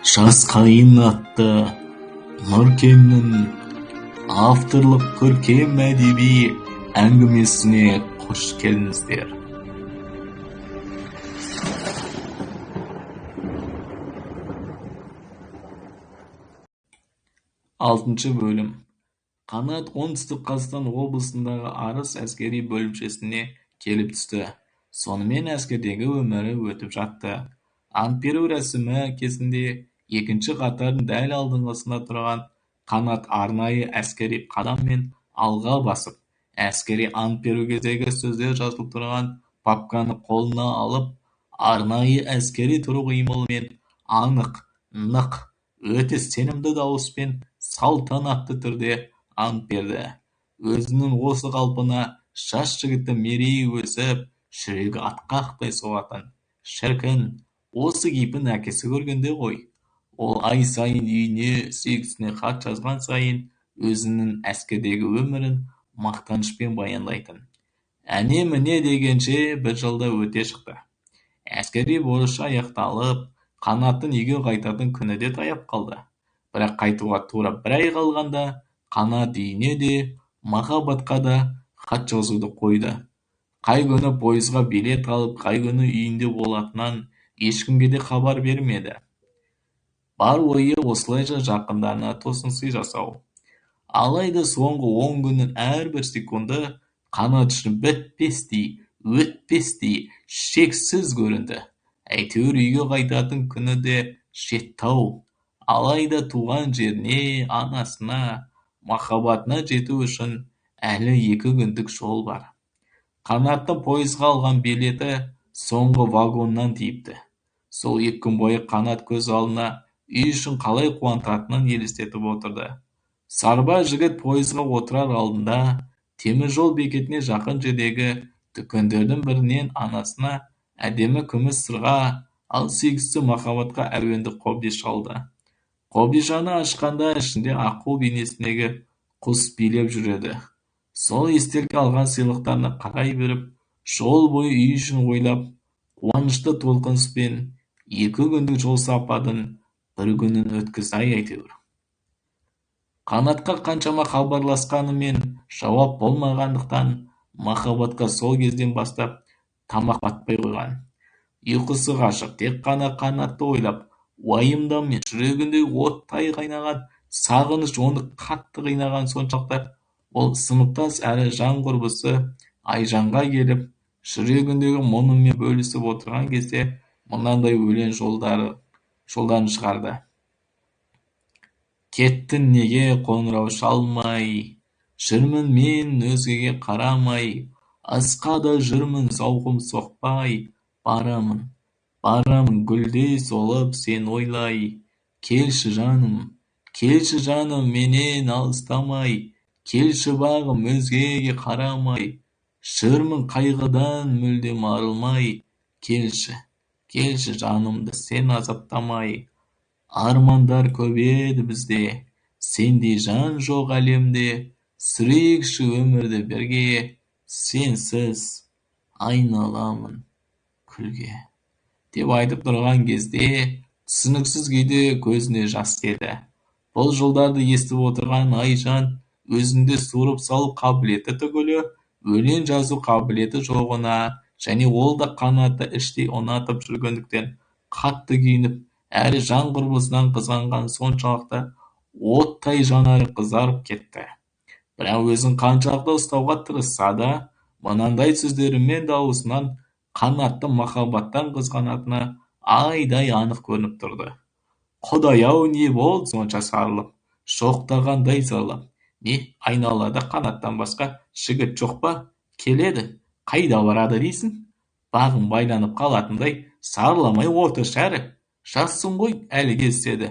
Жас қайын атты Нұркеннің авторлық көркем әдеби әңгімесіне қош келдіңіздер. Алтыншы бөлім. Қанат оңтүстік Қазақстан облысындағы Арыс әскери бөлімшесіне келіп түсті. Сонымен әскердегі өмірі өтіп жатты. Ант беру рәсімі кезінде екінші қатардың дәл алдыңғысында тұрған Қанат арнайы әскери қадаммен алға басып, әскери ант беру кездегі сөздер жазылып тұрған папканы қолына алып, арнайы әскери тұру қимылымен анық, нық, өте сенімді дауыспен салтанатты түрде ант берді. Өзінің осы қалпына жас жігітті мерейі өсіп, жүрегі атқақтай соғатын. Шіркін, осы кейпін әкесі көргенде ғой. Ол ай сайын үйіне, сүйіктісіне хат жазған сайын өзінің әскердегі өмірін мақтанышпен баяндайтын. Әне-міне дегенше бір жылда өте шықты. Әскери борышы аяқталып, Қанаттың үйге қайтатын күні де таяп қалды. Бірақ қайтуға тура бір ай қалғанда Қанат үйіне де, махаббатқа да хат жазуды қойды. Қай күні пойызға билет алып, қай күні үйінде болатынын ешкімге де хабар бермеді. Бар ойы осылайша жақындарына тосынсый жасау. Алайда соңғы 10 күннің әрбір секунды Қанат үшін бітпестей, өтпестей, шексіз көрінді. Әйтеуір үйге қайтатын күні де жетті-ау. Алайда туған жеріне, анасына, махаббатына жету үшін әлі 2 күндік жол бар. Қанаттың пойызға алған билеті соңғы вагоннан тиіпті. Сол 2 күн бойы Қанат көз алдына үй үшін қалай қуантатынын елестетіп отырды. Сарбаз жігіт пойызға отырар алдында теміржол бекетіне жақын жердегі дүкендердің бірінен анасына әдемі күміс сырға, ал сүйіктісі махаббатқа әуенді қобдиш алды. Қобдишаны ашқанда ішінде аққу бейнесіндегі құс билеп жүреді. Сол естелік алған сыйлықтарына қарай беріп, жол бойы үй үшін ойлап, қуанышты толқыныспен 2 күндік жол сапардың бір күнін өткізді әйтеуір. Қанатқа қаншама хабарласқанымен жауап болмағандықтан махаббатқа сол кезден бастап тамақ батпай қойған. Ұйқысы қашып, тек қана Қанатты ойлап, уайымдаумен жүрегінде оттай қайнаған сағыныш оны қатты қинаған соншалықты ол сыныптас әрі жан құрбысы Айжанға келіп, жүрегіндегі мұңымен бөлісіп отырған кезде мынандай өлең жолдарын шығарды. Кеттің неге қоңырау шалмай, жүрмін мен өзгеге қарамай, асқа да жүрмін зауқым соқпай, барамын гүлдей солып сен ойлай, келші жаным менен алыстамай, келші бағым өзгеге қарамай, жүрмін қайғыдан мүлдем арылмай, келші жанымды сен азаптамай. Армандар көп еді бізде, сендей жан жоқ әлемде, сүрейікші өмірді бірге, сенсіз айналамын күлге. Деп айтып тұрған кезде, түсініксіз күйде көзіне жас келді. Бұл жолдарды естіп отырған Айжан өзінде суырып салу қабілеті түгілі, өлең жазу қабілеті жоғына, және ол да Қанатты іштей ұнатып жүргендіктен қатты күйініп, әрі жан құрбысынан қызғанған соншалықты оттай жанары қызарып кетті. Бірақ өзін қаншалықты ұстауға тырысса да, мынандай сөздерімен дауысынан Қанатты махаббаттан қызғанатыны айдай анық көрініп тұрды. Құдай-ау, не болды сонша сарылып, жоқтағандай зарлап. Не, айналада Қанаттан басқа жігіт жоқ па? Келеді, қайда барады дейсің? Бағым байланып қалатындай сарыламай отыршы әрі. Жассың ғой, әлі кездеседі.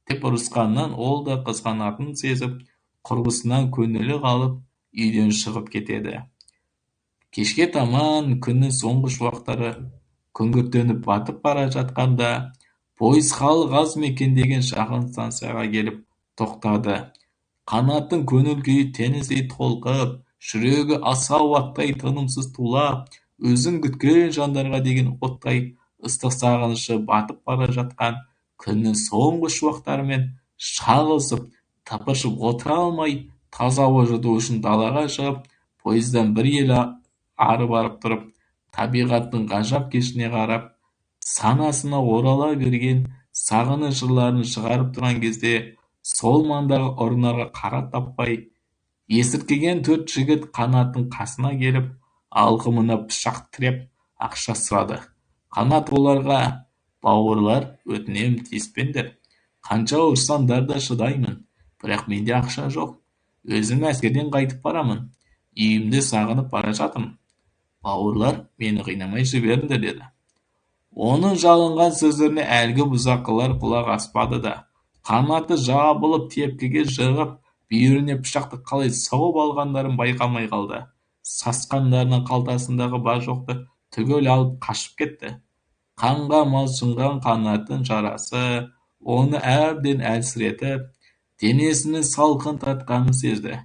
Деп ұрысқаннан ол да қызғанатынын сезіп, құрбысынан көңілі қалып, үйден шығып кетеді. Кешке таман күннің соңғы шуақтары күңгірттеніп батып бара жатқанда, пойыз халық аз мекендеген жақын станцияға келіп тоқтады. Қанаттың көңіл күйі теңіздей толқып, жүрегі асау аттай тынымсыз тулап, өзін күткен жандарға деген оттай ыстық сағынышы батып бара жатқан күннің соңғы шуақтарымен шағылысып, тыпыршып отыра алмай, таза ауа жұту үшін далаға шығып, пойыздан бір ел ары барып тұрып, табиғаттың ғажап кешіне қарап, санасына орала берген сағыныш жырларын шығарып тұрған кезде, сол маңдағы ұрынарға қара таппай, есіркеген 4 жігіт Қанаттың қасына келіп, алқымына пышақ тіреп, ақша сұрады. Қанат оларға: «Бауырлар, өтінем тиіспеңдер. Қанша ұрсаңдар да шыдаймын, бірақ менде ақша жоқ. Өзім әскерден қайтып барамын. Үйімді сағынып бара жатырмын. Бауырлар, мені қинамай жіберіңдер», деді. Оның жалынған сөздеріне әлгі бұзақылар құлақ аспады да, Қанаты жабылып тепкіге жығып, бүйіріне пышақты қалай сұғып алғандарын байқамай қалды. Сасқандарының қалтасындағы бар-жоқты түгел алып қашып кетті. Қанға малшынған Қанаттың жарасы оны әбден әлсіретіп, денесінің салқын тартқанын сезді.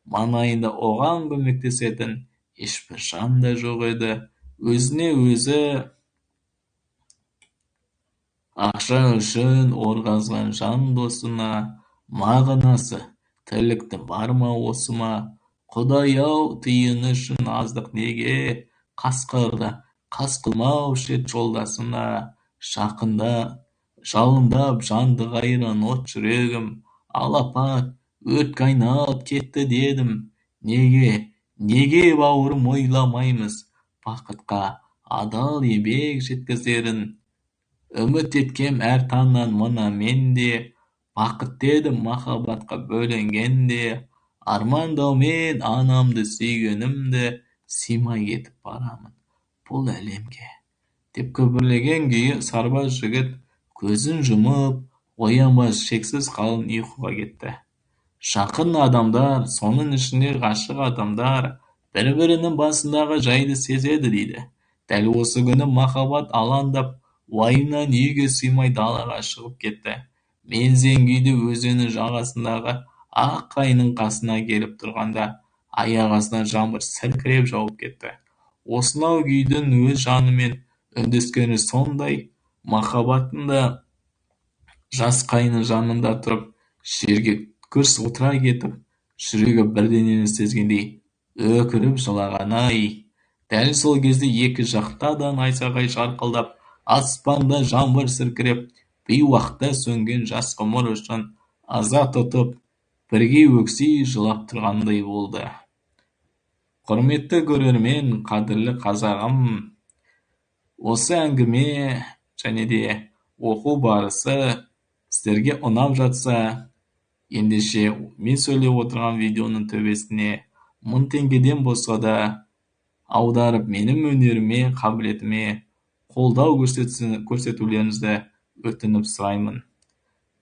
Маңайында оған көмектесетін ешбір жан да жоқ еді. Өзіне өзі ақша үшін орғазған жан досына мағынасы: тірлікті бар ма осы ма? Құдай-ау, тиын үшін аздық неге? Қасқырда қас қылмаушы ед жолдасына. Жақында жалындап жанды қайран от жүрегім. Алапат өрт қайнап кетті дедім. Неге бауырым ойламаймыз бақытқа адал еңбек жеткізерін? Үміт еткем әр таңнан мына менде, бақыт дедім махаббатқа бөленгенде. Армандаумен анамды сүйгенімді, сыймай кетіп барамын бұл әлемге, деп күбірлеген күйі сарбаз жігіт көзін жұмып, оянбас шексіз қалың ұйқыға кетті. Жақын адамдар, соның ішінде ғашық адамдар, бір-бірінің басындағы жайды сезеді дейді. Дәл осы күні махаббат алаңдап, уайымнан үйге сыймай далаға шығып кетті. Мең-зең күйде өзеннің жағасындағы ақ қайыңның қасына келіп тұрғанда, аяқ астынан жаңбыр сіркіреп жауып кетті. Осынау күйдің өз жанымен үндескені сондай, махаббаттың да жас қайыңның жанында тұрып, жерге күрс отыра кетіп, жүрегі бірдеңені сезгендей өкіріп жылаған-ай. Дәл сол кезде екі жақта да найзағай жарқылдап, аспанда жаңбыр сіркіреп, бейуақта сөнген жас ғұмыр үшін аза тұтып, бірге өкси жылап тұрғандай болды. Құрметті көрермен, қадірлі қазағым, осы әңгіме және де оқу барысы сіздерге ұнап жатса, ендеше мен сөйлеп отырған видеоның төбесіне 1000 теңгеден болса да аударып, менің өнеріме, қабілетіме қолдау көрсетулеріңізді өтініп сұраймын.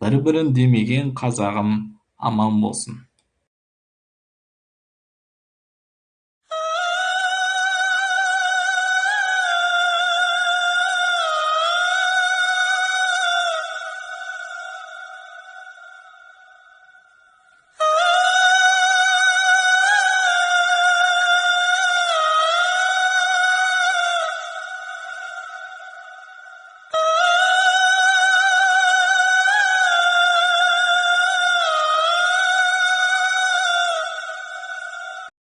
Бір-бірін демеген қазағым аман болсын.